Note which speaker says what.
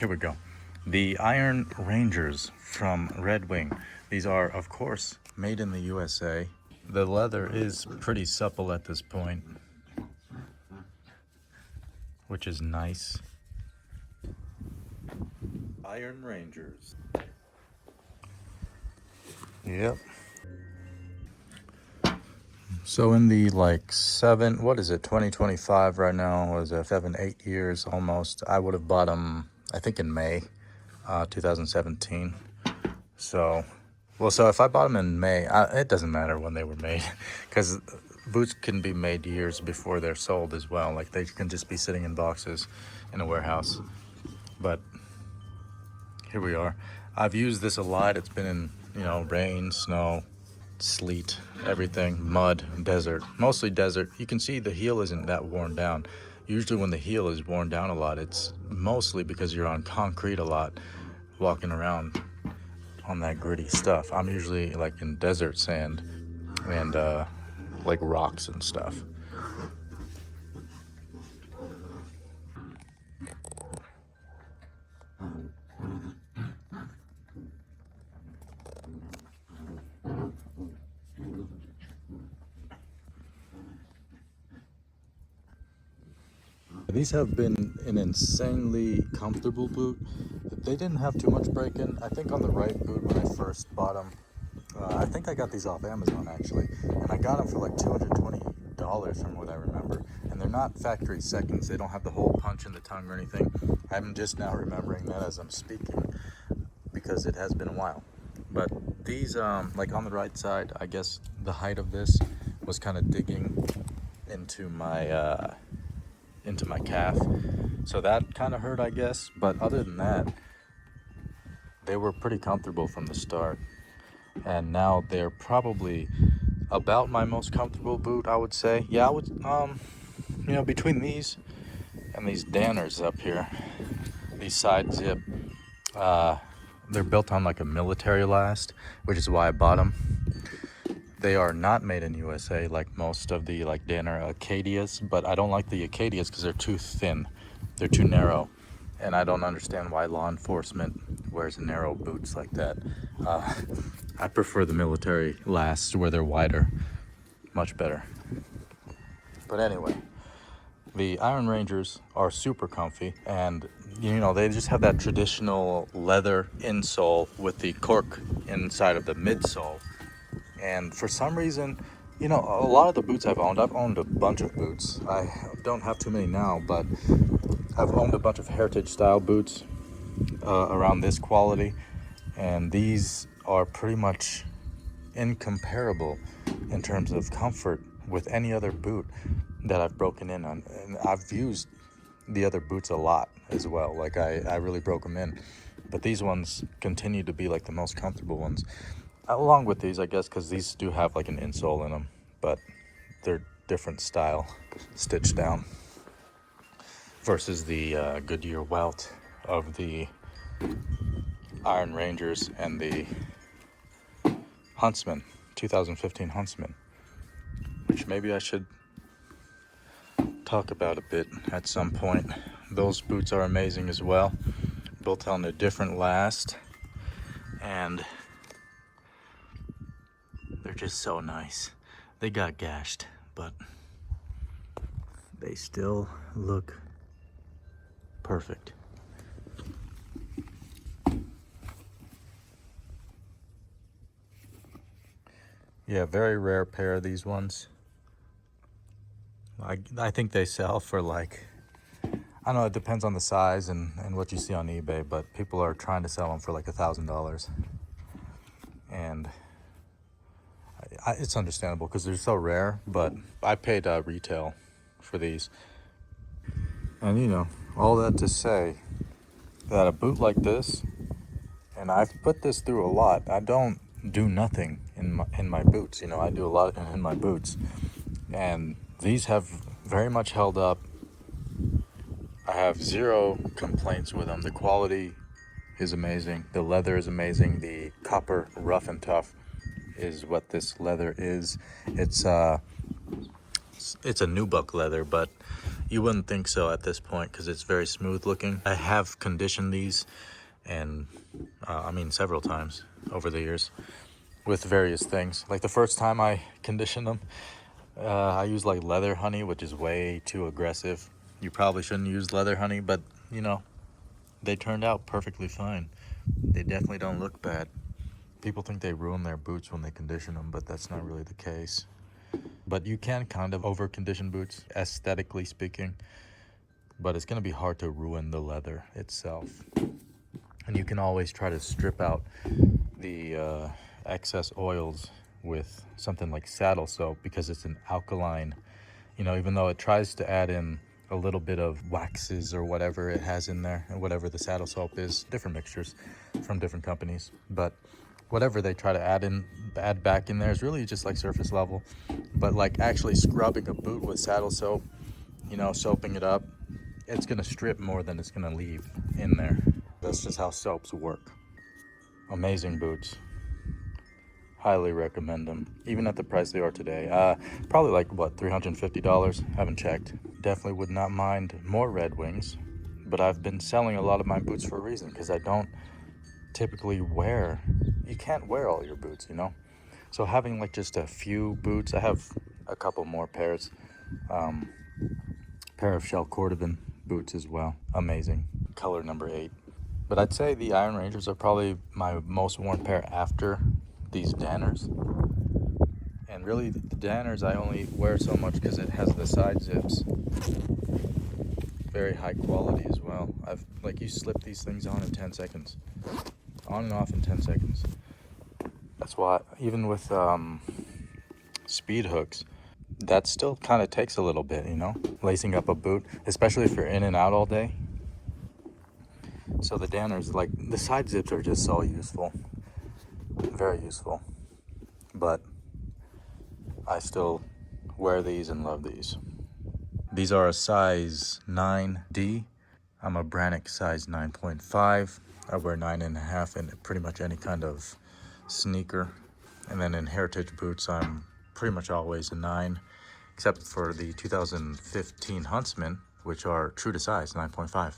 Speaker 1: Here we go. The Iron Rangers from Red Wing. These are, of course, made in the USA. The leather is pretty supple at this point, which is nice. Iron Rangers. Yep. So in the like 2025 right now, was it 7, 8 years almost. I would have bought them, I think in May, 2017. So if I bought them in May, it doesn't matter when they were made, because boots can be made years before they're sold as well. Like they can just be sitting in boxes in a warehouse. But here we are. I've used this a lot. It's been in, rain, snow, sleet, everything, mud, desert, mostly desert. You can see the heel isn't that worn down. Usually when the heel is worn down a lot, it's mostly because you're on concrete a lot, walking around on that gritty stuff. I'm usually like in desert sand and like rocks and stuff. These have been an insanely comfortable boot. They didn't have too much break-in. I think on the right boot when I first bought them, I think I got these off Amazon actually, and I got them for like $220 from what I remember. And they're not factory seconds. They don't have the hole punch in the tongue or anything. I'm just now remembering that as I'm speaking because it has been a while. But these, like on the right side, I guess the height of this was kind of digging into my calf, so that kind of hurt, I guess. But other than that, they were pretty comfortable from the start, and now they're probably about my most comfortable boot, I would say. Yeah, I would, between these and these Danners up here, these side zip, they're built on like a military last, which is why I bought them. They are not made in USA like most of the like Danner Acadias, but I don't like the Acadias because they're too thin. They're too narrow, and I don't understand why law enforcement wears narrow boots like that. I prefer the military lasts where they're wider, much better. But anyway, the Iron Rangers are super comfy, and they just have that traditional leather insole with the cork inside of the midsole. And for some reason, a lot of the boots I've owned a bunch of boots. I don't have too many now, but I've owned a bunch of heritage style boots around this quality, and these are pretty much incomparable in terms of comfort with any other boot that I've broken in on. And I've used the other boots a lot as well. Like I really broke them in, but these ones continue to be like the most comfortable ones. Along with these, I guess, because these do have like an insole in them, but they're different style, stitched down, versus the Goodyear welt of the Iron Rangers and the Huntsman, 2015 Huntsman, which maybe I should talk about a bit at some point. Those boots are amazing as well, built on a different last, and they're just so nice. They got gashed, but they still look perfect. Yeah, very rare pair of these ones. I think they sell for like, I don't know, it depends on the size and what you see on eBay, but people are trying to sell them for like $1,000. And it's understandable because they're so rare, but I paid retail for these. And all that to say that a boot like this, and I've put this through a lot. I don't do nothing in my boots. I do a lot in my boots, and these have very much held up. I have zero complaints with them. The quality is amazing. The leather is amazing. The copper rough and tough is what this leather is. It's It's a nubuck leather, but you wouldn't think so at this point because it's very smooth looking. I have conditioned these, and I mean several times over the years with various things. Like the first time I conditioned them, I used like leather honey, which is way too aggressive. You probably shouldn't use leather honey, but you know, they turned out perfectly fine. They definitely don't look bad. People think they ruin their boots when they condition them, but that's not really the case. But you can kind of over condition boots, aesthetically speaking, but it's going to be hard to ruin the leather itself. And you can always try to strip out the excess oils with something like saddle soap because it's an alkaline, you know, even though it tries to add in a little bit of waxes or whatever it has in there, and whatever the saddle soap is, different mixtures from different companies. But whatever they try to add back in there is really just like surface level. But like actually scrubbing a boot with saddle soap, you know, soaping it up, it's gonna strip more than it's gonna leave in there. That's just how soaps work. Amazing boots. Highly recommend them, even at the price they are today. Probably like what, $350? Haven't checked. Definitely would not mind more Red Wings, but I've been selling a lot of my boots for a reason, because I don't typically wear, you can't wear all your boots, you know? So having like just a few boots, I have a couple more pairs, pair of shell cordovan boots as well. Amazing. Color number 8. But I'd say the Iron Rangers are probably my most worn pair after these Danners. And really the Danners I only wear so much because it has the side zips. Very high quality as well. You slip these things on in 10 seconds. On and off in 10 seconds. That's why, even with speed hooks, that still kind of takes a little bit, you know, lacing up a boot, especially if you're in and out all day. So the Danners, like the side zips, are just so useful, very useful. But I still wear these and love these. These are a size 9D. I'm a Brannick size 9.5. I wear 9.5 in pretty much any kind of sneaker. And then in heritage boots, I'm pretty much always a 9, except for the 2015 Huntsman, which are true to size, 9.5.